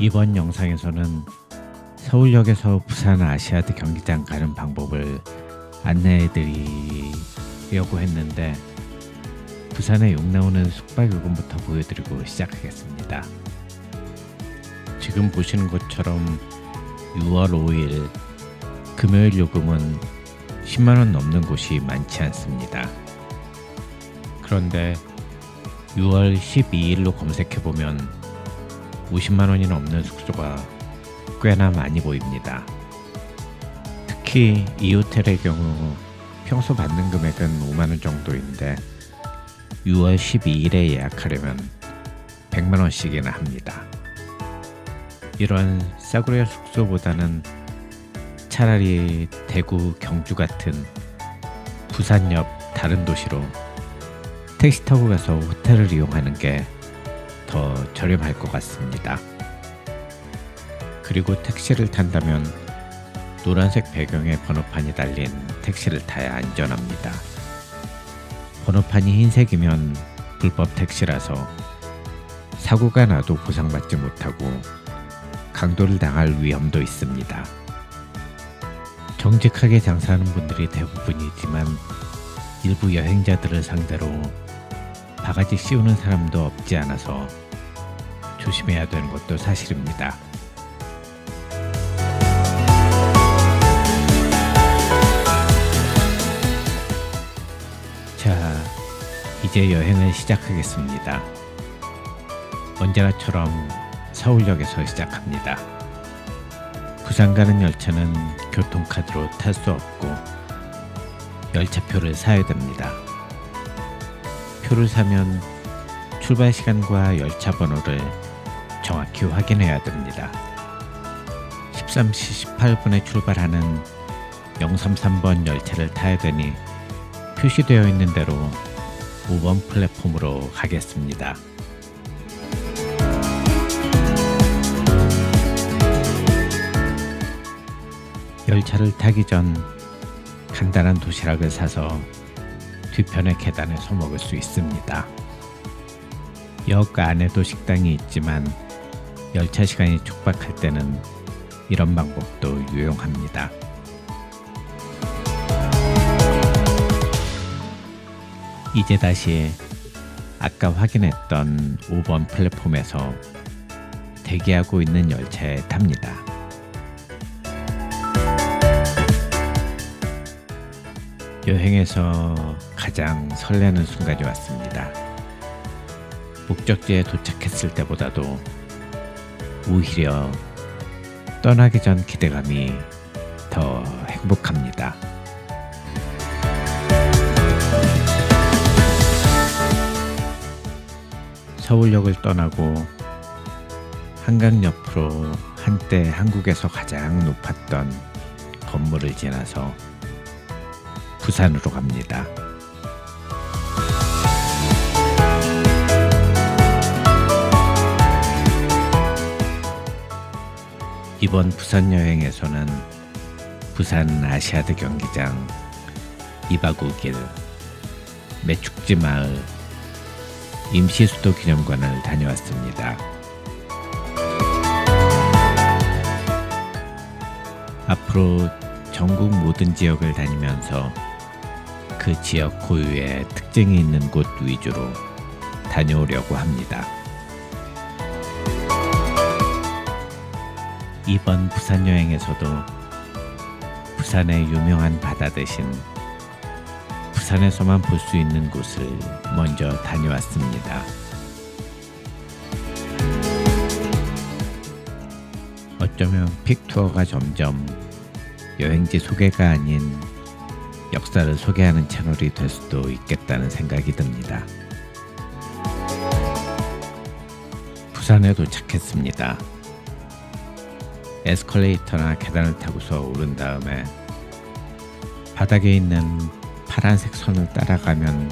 이번 영상에서는 서울역에서 부산 아시아드 경기장 가는 방법을 안내해 드리려고 했는데 부산에 욕 나오는 숙박요금부터 보여드리고 시작하겠습니다. 지금 보시는 것처럼 6월 5일 금요일 요금은 10만원 넘는 곳이 많지 않습니다. 그런데 6월 12일로 검색해보면 50만원이 넘는 숙소가 꽤나 많이 보입니다. 특히 이 호텔의 경우 평소 받는 금액은 5만원 정도인데 6월 12일에 예약하려면 100만원씩이나 합니다. 이런 싸구려 숙소보다는 차라리 대구, 경주 같은 부산 옆 다른 도시로 택시 타고 가서 호텔을 이용하는 게 더 저렴할 것 같습니다. 그리고 택시를 탄다면 노란색 배경에 번호판이 달린 택시를 타야 안전합니다. 번호판이 흰색이면 불법 택시라서 사고가 나도 보상받지 못하고 강도를 당할 위험도 있습니다. 정직하게 장사하는 분들이 대부분이지만 일부 여행자들을 상대로 바가지 씌우는 사람도 없지 않아서 조심해야 되는 것도 사실입니다. 자, 이제 여행을 시작하겠습니다. 언제나처럼 서울역에서 시작합니다. 부산 가는 열차는 교통카드로 탈 수 없고 열차표를 사야 됩니다. 표를 사면 출발 시간과 열차 번호를 정확히 확인해야 됩니다. 13시 18분에 출발하는 033번 열차를 타야 되니 표시되어 있는 대로 5번 플랫폼으로 가겠습니다. 열차를 타기 전 간단한 도시락을 사서 뒤편의 계단에서 먹을 수 있습니다. 역 안에도 식당이 있지만 열차 시간이 촉박할 때는 이런 방법도 유용합니다. 이제 다시 아까 확인했던 5번 플랫폼에서 대기하고 있는 열차에 탑니다. 여행에서 가장 설레는 순간이 왔습니다. 목적지에 도착했을 때보다도 오히려 떠나기 전 기대감이 더 행복합니다. 서울역을 떠나고 한강 옆으로 한때 한국에서 가장 높았던 건물을 지나서 부산으로 갑니다. 이번 부산 여행에서는 부산 아시아드 경기장, 이바구길, 매축지 마을, 임시수도 기념관을 다녀왔습니다. 앞으로 전국 모든 지역을 다니면서 그 지역 고유의 특징이 있는 곳 위주로 다녀오려고 합니다. 이번 부산 여행에서도 부산의 유명한 바다 대신 부산에서만 볼 수 있는 곳을 먼저 다녀왔습니다. 어쩌면 픽투어가 점점 여행지 소개가 아닌 역사를 소개하는 채널이 될 수도 있겠다는 생각이 듭니다. 부산에 도착했습니다. 에스컬레이터나 계단을 타고서 오른 다음에 바닥에 있는 파란색 선을 따라가면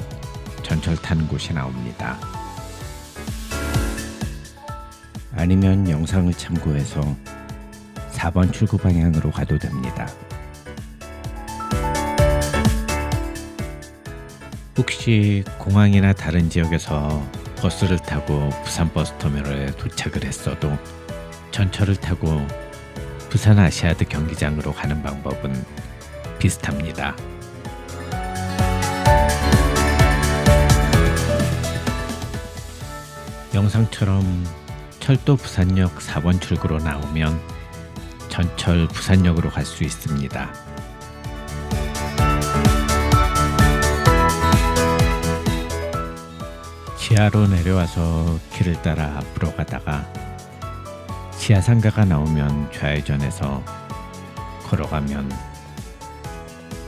전철 타는 곳이 나옵니다. 아니면 영상을 참고해서 4번 출구 방향으로 가도 됩니다. 혹시 공항이나 다른 지역에서 버스를 타고 부산 버스터미널에 도착을 했어도 전철을 타고 부산 아시아드 경기장으로 가는 방법은 비슷합니다. 영상처럼 철도 부산역 4번 출구로 나오면 전철 부산역으로 갈 수 있습니다. 지하로 내려와서 길을 따라 앞으로 가다가 지하상가가 나오면 좌회전해서 걸어가면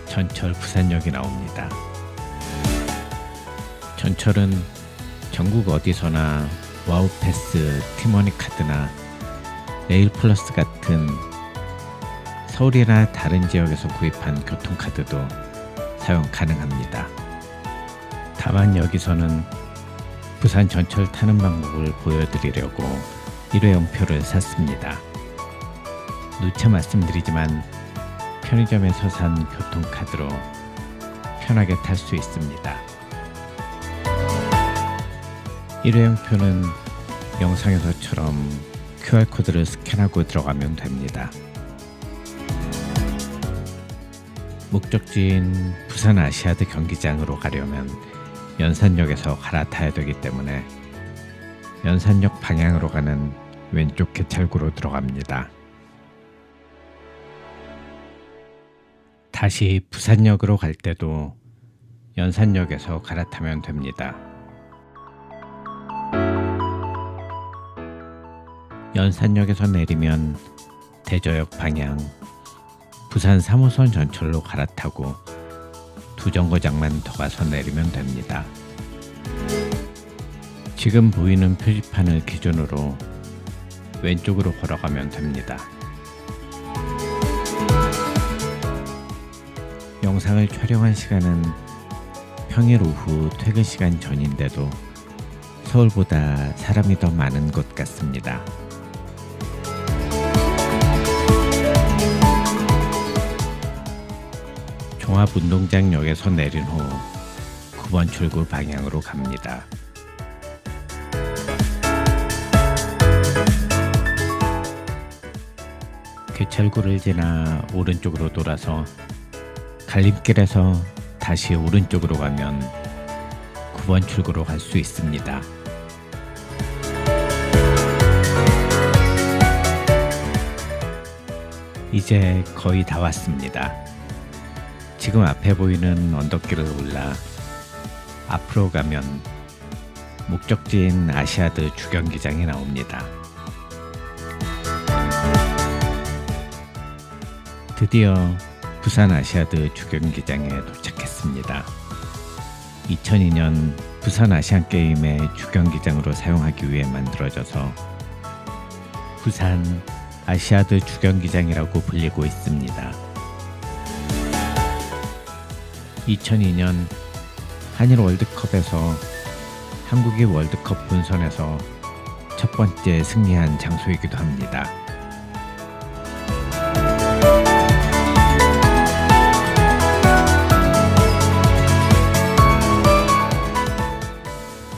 전철 부산역이 나옵니다. 전철은 전국 어디서나 와우패스, 티머니 카드나 레일플러스 같은 서울이나 다른 지역에서 구입한 교통카드도 사용 가능합니다. 다만 여기서는 부산 전철 타는 방법을 보여드리려고 일회용표를 샀습니다. 누차 말씀드리지만 편의점에서 산 교통카드로 편하게 탈 수 있습니다. 일회용표는 영상에서처럼 QR코드를 스캔하고 들어가면 됩니다. 목적지인 부산 아시아드 경기장으로 가려면 연산역에서 갈아타야 되기 때문에 연산역 방향으로 가는 왼쪽 개찰구로 들어갑니다. 다시 부산역으로 갈 때도 연산역에서 갈아타면 됩니다. 연산역에서 내리면 대저역 방향 부산 3호선 전철로 갈아타고 두 정거장만 더 가서 내리면 됩니다. 지금 보이는 표지판을 기준으로 왼쪽으로 걸어가면 됩니다. 영상을 촬영한 시간은 평일 오후 퇴근 시간 전인데도 서울보다 사람이 더 많은 것 같습니다. 종합운동장역에서 내린 후 9번 출구 방향으로 갑니다. 개찰구를 지나 오른쪽으로 돌아서 갈림길에서 다시 오른쪽으로 가면 9번 출구로 갈 수 있습니다. 이제 거의 다 왔습니다. 지금 앞에 보이는 언덕길을 올라 앞으로 가면 목적지인 아시아드 주경기장이 나옵니다. 드디어 부산 아시아드 주경기장에 도착했습니다. 2002년 부산 아시안게임의 주경기장으로 사용하기 위해 만들어져서 부산 아시아드 주경기장이라고 불리고 있습니다. 2002년 한일 월드컵에서 한국이 월드컵 본선에서 첫 번째 승리한 장소이기도 합니다.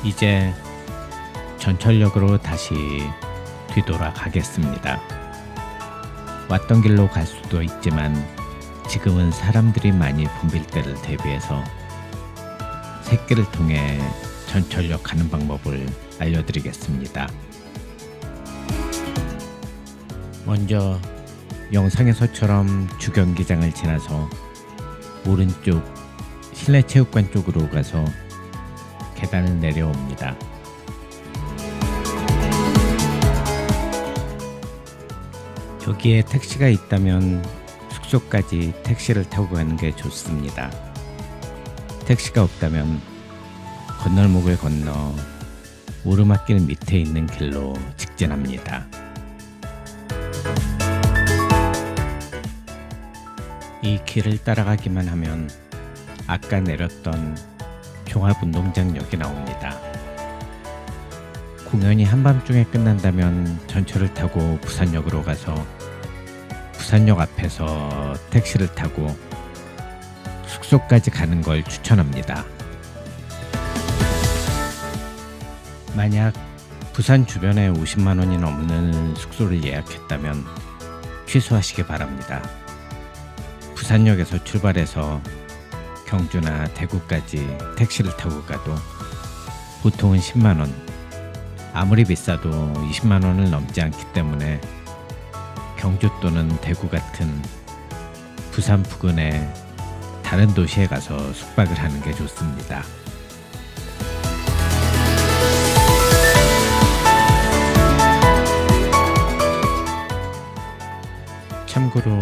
이제 전철역으로 다시 뒤돌아가겠습니다. 왔던 길로 갈 수도 있지만 지금은 사람들이 많이 붐빌 때를 대비해서 샛길을 통해 전철역 가는 방법을 알려드리겠습니다. 먼저 영상에서처럼 주경기장을 지나서 오른쪽 실내체육관 쪽으로 가서 계단을 내려옵니다. 여기에 택시가 있다면 숙소까지 택시를 타고 가는 게 좋습니다. 택시가 없다면 건널목을 건너 오르막길 밑에 있는 길로 직진합니다. 이 길을 따라가기만 하면 아까 내렸던 종합운동장역이 나옵니다. 공연이 한밤중에 끝난다면 전철을 타고 부산역으로 가서 부산역 앞에서 택시를 타고 숙소까지 가는 걸 추천합니다. 만약 부산 주변에 50만 원이 넘는 숙소를 예약했다면 취소하시기 바랍니다. 부산역에서 출발해서 경주나 대구까지 택시를 타고 가도 보통은 10만 원, 아무리 비싸도 20만 원을 넘지 않기 때문에 경주 또는 대구 같은 부산 부근의 다른 도시에 가서 숙박을 하는 게 좋습니다. 참고로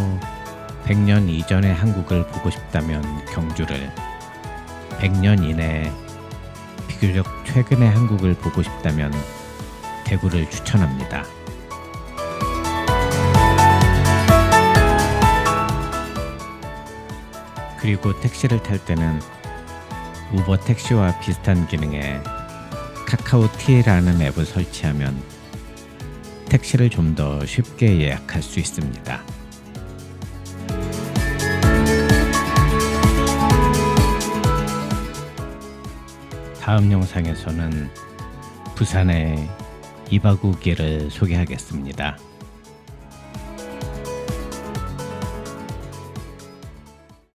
100년 이전의 한국을 보고 싶다면 경주를, 100년 이내에 비교적 최근의 한국을 보고 싶다면 대구를 추천합니다. 그리고 택시를 탈 때는 우버 택시와 비슷한 기능의 카카오티라는 앱을 설치하면 택시를 좀 더 쉽게 예약할 수 있습니다. 다음 영상에서는 부산의 이바구기를 소개하겠습니다.